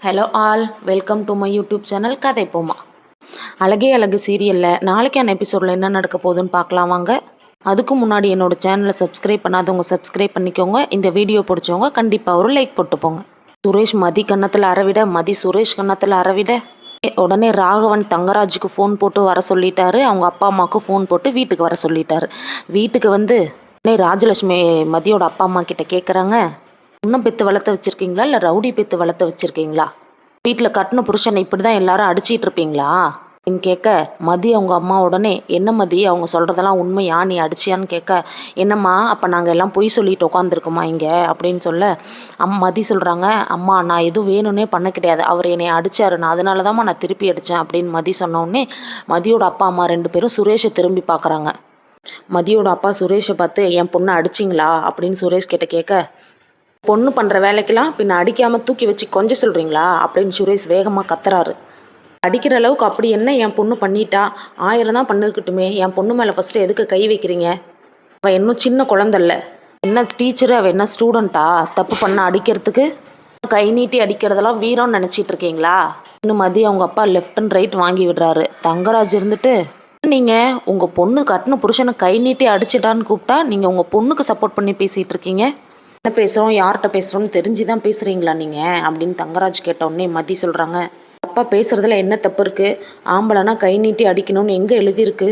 Hello all, welcome to my YouTube channel கதை போமா. அழகே அழகு சீரியலில் நாளைக்கான எபிசோடில் என்ன நடக்க போகுதுன்னு பார்க்கலாம் வாங்க. அதுக்கு முன்னாடி என்னோடய சேனலை சப்ஸ்கிரைப் பண்ணாதவங்க சப்ஸ்கிரைப் பண்ணிக்கோங்க. இந்த வீடியோ பிடிச்சவங்க கண்டிப்பாக ஒரு லைக் போட்டு போங்க. சுரேஷ் மதி கன்னத்தில் அறவிட, மதி சுரேஷ் கன்னத்தில் அறவிட, உடனே ராகவன் தங்கராஜுக்கு ஃபோன் போட்டு வர சொல்லிட்டாரு. அவங்க அப்பா அம்மாவுக்கு ஃபோன் போட்டு வீட்டுக்கு வர சொல்லிட்டாரு. வீட்டுக்கு வந்து உடனே ராஜலட்சுமி மதியோட அப்பா அம்மா கிட்ட கேட்குறாங்க, இன்னும் பெற்று வளர்த்து வச்சுருக்கீங்களா இல்லை ரவுடி பெற்று வளர்த்து வச்சுருக்கீங்களா? வீட்டில் கட்டின புருஷனை இப்படி தான் எல்லாரும் அடிச்சிட்டு இருப்பீங்களா அப்படின்னு கேட்க, மதி அவங்க அம்மா உடனே, என்ன மதி அவங்க சொல்கிறதெல்லாம் உண்மையா, நீ அடிச்சியான்னு கேட்க, என்னம்மா அப்போ நாங்கள் எல்லாம் பொய் சொல்லிட்டு உட்காந்துருக்கோமா இங்கே அப்படின்னு சொல்ல, மதி சொல்கிறாங்க, அம்மா நான் எதுவும் வேணும்னே பண்ண கிடையாது, அவர் என்னை அடித்தாரு, நான் அதனால தான்மா நான் திருப்பி அடித்தேன் அப்படின்னு மதி சொன்னோடனே மதியோட அப்பா அம்மா ரெண்டு பேரும் சுரேஷை திரும்பி பார்க்குறாங்க. மதியோட அப்பா சுரேஷை பார்த்து, என் பொண்ணை அடிச்சிங்களா அப்படின்னு சுரேஷ் கிட்ட கேட்க, பொண்ணு பண்ணுற வேலைக்கெல்லாம் பின்ன அடிக்காமல் தூக்கி வச்சு கொஞ்சம் சொல்கிறீங்களா அப்படின்னு சுரேஷ் வேகமாக கத்துறாரு. அடிக்கிற அளவுக்கு அப்படி என்ன என் பொண்ணு பண்ணிட்டா? 1000 தான் பண்ணிருக்கட்டுமே, என் பொண்ணு மேலே ஃபஸ்ட்டு எதுக்கு கை வைக்கிறீங்க? அவள் இன்னும் சின்ன குழந்தைல்ல, என்ன டீச்சரு, அவள் என்ன ஸ்டூடெண்ட்டா தப்பு பண்ண அடிக்கிறதுக்கு? கை நீட்டி அடிக்கிறதெல்லாம் வீரம்னு நினச்சிட்டு இருக்கீங்களா? இன்னும் மதி அவங்க அப்பா லெஃப்ட் அண்ட் ரைட் வாங்கி விடுறாரு. தங்கராஜ் இருந்துட்டு, நீங்கள் உங்கள் பொண்ணு கட்டின புருஷனை கை நீட்டி அடிச்சிட்டான்னு கூப்பிட்டா நீங்கள் உங்கள் பொண்ணுக்கு சப்போர்ட் பண்ணி பேசிகிட்டு இருக்கீங்க. என்ன பேசுகிறோம், யார்கிட்ட பேசுகிறோம்னு தெரிஞ்சு தான் பேசுகிறீங்களா நீங்கள் அப்படின்னு தங்கராஜ் கேட்டவுடனே மதி சொல்கிறாங்க, அப்பா பேசுகிறதுல என்ன தப்பு இருக்குது? ஆம்பளைனா கை நீட்டி அடிக்கணும்னு எங்கே எழுதியிருக்கு?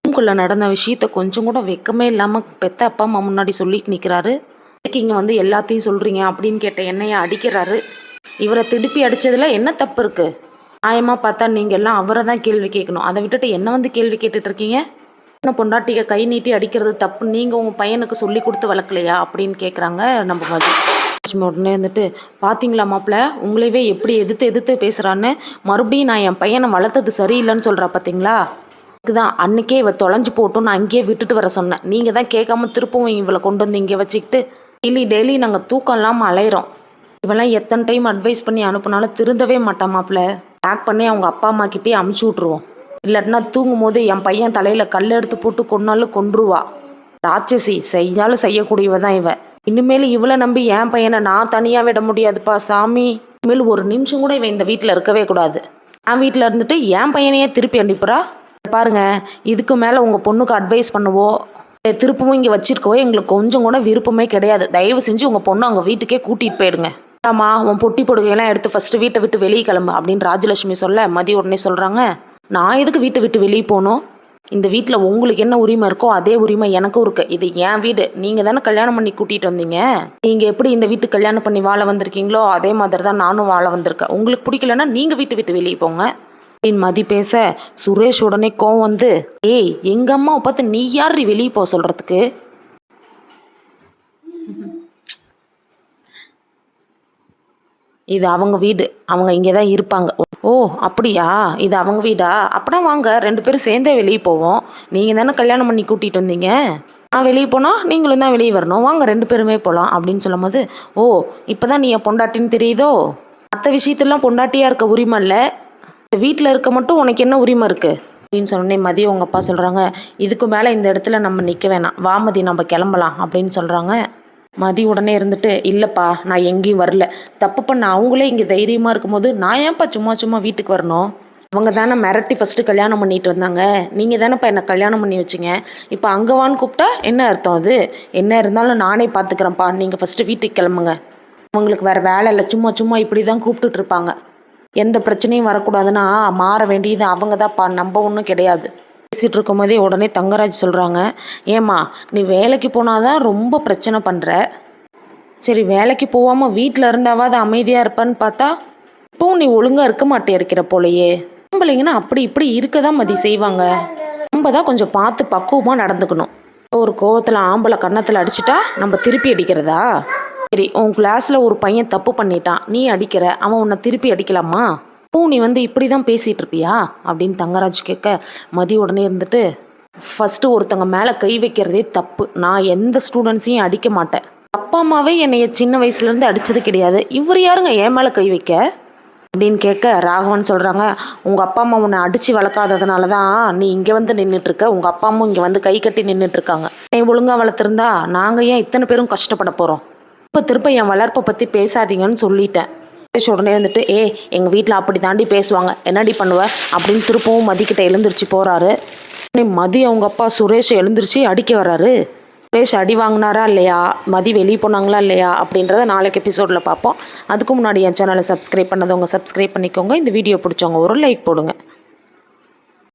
ரூம்குள்ளே நடந்த விஷயத்த கொஞ்சம் கூட வெக்கமே இல்லாமல் பெத்த அப்பா அம்மா முன்னாடி சொல்லிட்டு நிற்கிறாரு. இங்கே வந்து எல்லாத்தையும் சொல்கிறீங்க அப்படின்னு கேட்ட என்னைய அடிக்கிறாரு. இவரை திருப்பி அடித்ததில் என்ன தப்பு இருக்குது? நியாயமாக பார்த்தா நீங்கள் எல்லாம் அவரை தான் கேள்வி கேட்கணும். அதை விட்டுட்டு என்ன வந்து கேள்வி கேட்டுட்ருக்கீங்க? பொண்டாட்டியை கை நீட்டி அடிக்கிறது தப்பு, நீங்கள் உங்கள் பையனுக்கு சொல்லி கொடுத்து வளர்க்கலையா அப்படின்னு கேட்குறாங்க நம்ம மதி. உடனே வந்துட்டு, பார்த்தீங்களா மாப்பிள்ள உங்களையவே எப்படி எதிர்த்து பேசுகிறான்னு, மறுபடியும் நான் என் பையனை வளர்த்தது சரியில்லைன்னு சொல்கிறா பார்த்தீங்களா? அதுதான் அன்றைக்கே இவ தொலைஞ்சு போட்டும் நான் இங்கேயே விட்டுட்டு வர சொன்னேன். நீங்கள் தான் கேட்காம திருப்பவும் இவளை கொண்டு வந்து இங்கே வச்சுக்கிட்டு டெய்லி நாங்கள் தூக்கம் இல்லாமல் அலையிறோம். இவெல்லாம் எத்தனை டைம் அட்வைஸ் பண்ணி அனுப்புனாலும் திருந்தவே மாட்டான் மாப்பிள்ள. பேக் பண்ணி அவங்க அப்பா அம்மா கிட்டே அமுச்சு விட்ருவோம். இல்லாட்டினா தூங்கும் போது என் பையன் தலையில் கல் எடுத்து போட்டு கொன்னாலும் கொன்றுவா. ராட்சசி, செய்யாலும் செய்யக்கூடியவ தான் இவ. இனிமேல் இவளை நம்பி என் பையனை நான் தனியாக விட முடியாதுப்பா சாமி. இனிமேல் ஒரு நிமிஷம் கூட இவன் இந்த வீட்டில் இருக்கவே கூடாது. என் வீட்டில் இருந்துட்டு என் பையனையே திருப்பி அனுப்புறா. பாருங்க, இதுக்கு மேலே உங்கள் பொண்ணுக்கு அட்வைஸ் பண்ணவோ திருப்பவும் இங்கே வச்சிருக்கவோ எங்களுக்கு கொஞ்சம் கூட விருப்பமே கிடையாது. தயவு செஞ்சு உங்கள் பொண்ணு அவங்க வீட்டுக்கே கூட்டிகிட்டு போயிடுங்க. ஆமாம், உன் பொட்டி பொடுகையெல்லாம் எடுத்து ஃபஸ்ட்டு வீட்டை விட்டு வெளியே கிளம்பு அப்படின்னு ராஜலட்சுமி சொல்ல, மதி உடனே சொல்கிறாங்க, நான் எதுக்கு வீட்டை விட்டு வெளியே போகணும்? இந்த வீட்டில் உங்களுக்கு என்ன உரிமை இருக்கோ அதே உரிமை எனக்கும் இருக்குது. இது என் வீடு. நீங்கள் தானே கல்யாணம் பண்ணி கூட்டிகிட்டு வந்தீங்க. நீங்கள் எப்படி இந்த வீட்டுக்கு கல்யாணம் பண்ணி வாழ வந்திருக்கீங்களோ அதே மாதிரி தான் நானும் வாழ வந்திருக்கேன். உங்களுக்கு பிடிக்கலன்னா நீங்கள் வீட்டை விட்டு வெளியே போங்க அப்படின்னு மதி பேச, சுரேஷ் உடனே கோவம் வந்து, ஏய் எங்கள் அம்மாவை பார்த்து நீ யார் வெளியே போக சொல்கிறதுக்கு? இது அவங்க வீடு, அவங்க இங்கே தான் இருப்பாங்க. ஓ அப்படியா, இது அவங்க வீடா? அப்படின்னா வாங்க ரெண்டு பேரும் சேர்ந்தே வெளியே போவோம். நீங்கள் தானே கல்யாணம் பண்ணி கூட்டிகிட்டு வந்தீங்க. நான் வெளியே போனால் நீங்களும் தான் வெளியே வரணும். வாங்க ரெண்டு பேருமே போகலாம் அப்படின்னு சொல்லும் போது, ஓ இப்போ தான் நீ என் பொண்டாட்டின்னு தெரியுதோ? மற்ற விஷயத்தெல்லாம் பொண்டாட்டியாக இருக்க உரிமை இல்லை, வீட்டில் இருக்க மட்டும் உனக்கு என்ன உரிமை இருக்குது அப்படின்னு சொன்னே மதியம் உங்கள் அப்பா சொல்கிறாங்க, இதுக்கு மேலே இந்த இடத்துல நம்ம நிற்க வேணாம், வா மதி நம்ம கிளம்பலாம் அப்படின்னு சொல்கிறாங்க. மதி உடனே இருந்துட்டு, இல்லைப்பா நான் எங்கேயும் வரல, தப்பு பண்ண அவங்களே இங்கே தைரியமாக இருக்கும்போது நான் ஏன்ப்பா சும்மா வீட்டுக்கு வரணும்? அவங்க தானே மிரட்டி ஃபஸ்ட்டு கல்யாணம் பண்ணிட்டு வந்தாங்க, நீங்கள் தானேப்பா என்னை கல்யாணம் பண்ணி வச்சிங்க. இப்போ அங்கே வான்னு கூப்பிட்டா என்ன அர்த்தம்? அது என்ன இருந்தாலும் நானே பார்த்துக்கிறேன்ப்பா, நீங்கள் ஃபஸ்ட்டு வீட்டுக்கு கிளம்புங்க. அவங்களுக்கு வேறு வேலை இல்லை, சும்மா இப்படி தான் கூப்பிட்டுட்டு இருப்பாங்க. எந்த பிரச்சனையும் வரக்கூடாதுன்னா மாற வேண்டியது அவங்க தான்ப்பா, நம்ம ஒன்றும் கிடையாது. பேசிகிட்டு இருக்கும் போதே உடனே தங்கராஜ் சொல்கிறாங்க, ஏம்மா நீ வேலைக்கு போனாதான் ரொம்ப பிரச்சனை பண்ணுற. சரி வேலைக்கு போகாமல் வீட்டில் இருந்தாவது அமைதியாக இருப்பான்னு பார்த்தா இப்போவும் நீ ஒழுங்காக இருக்க மாட்டே இருக்கிற போலையே. ஆம்பளைங்கன்னா அப்படி இப்படி இருக்க தான் மதி செய்வாங்க. நம்ம தான் கொஞ்சம் பார்த்து பக்குவமாக நடந்துக்கணும். ஒரு கோவத்தில் ஆம்பளை கன்னத்தில் அடிச்சிட்டா நம்ம திருப்பி அடிக்கிறதா? சரி உன் கிளாஸில் ஒரு பையன் தப்பு பண்ணிட்டான், நீ அடிக்கிற, அவன் உன்னை திருப்பி அடிக்கலாமா? நீ வந்து இப்படி தான் பேசிகிட்டு இருப்பியா அப்படின்னு தங்கராஜ் கேட்க, மதி உடனே இருந்துட்டு, ஃபஸ்ட்டு ஒருத்தங்க மேலே கை வைக்கிறதே தப்பு. நான் எந்த ஸ்டூடெண்ட்ஸையும் அடிக்க மாட்டேன். அப்பா அம்மாவே என்னைய சின்ன வயசுலேருந்து அடித்தது கிடையாது, இவர் யாருங்க என் மேலே கை வைக்க அப்படின்னு கேட்க, ராகவன் சொல்கிறாங்க, உங்கள் அப்பா அம்மா உன்னை அடித்து வளர்க்காததுனால தான் நீ இங்கே வந்து நின்றுட்டுருக்க. உங்கள் அப்பா அம்மா இங்கே வந்து கை கட்டி நின்றுட்டுருக்காங்க. நீ ஒழுங்காக வளர்த்துருந்தா நாங்கள் ஏன் இத்தனை பேரும் கஷ்டப்பட போகிறோம்? திருப்ப என் வளர்ப்பை பற்றி பேசாதீங்கன்னு சொல்லிட்டேன். சுரேஷ் உடனே இருந்துட்டு எங்கள் வீட்டில் அப்படி தாண்டி பேசுவாங்க, என்னடி பண்ணுவ அப்படின்னு திருப்பவும் மதிக்கிட்ட எழுந்திரிச்சு போகிறாரு. மதி அவங்க அப்பா சுரேஷ் எழுந்திரிச்சு அடிக்க வர்றாரு. சுரேஷ் அடி வாங்கினாரா இல்லையா, மதி வெளியே போனாங்களா இல்லையா அப்படின்றத நாளைக்கு எபிசோடில் பார்ப்போம். அதுக்கு முன்னாடி என் சேனலை சப்ஸ்கிரைப் பண்ணதவங்க சப்ஸ்கிரைப் பண்ணிக்கோங்க. இந்த வீடியோ பிடிச்சவங்க ஒரு லைக் போடுங்க.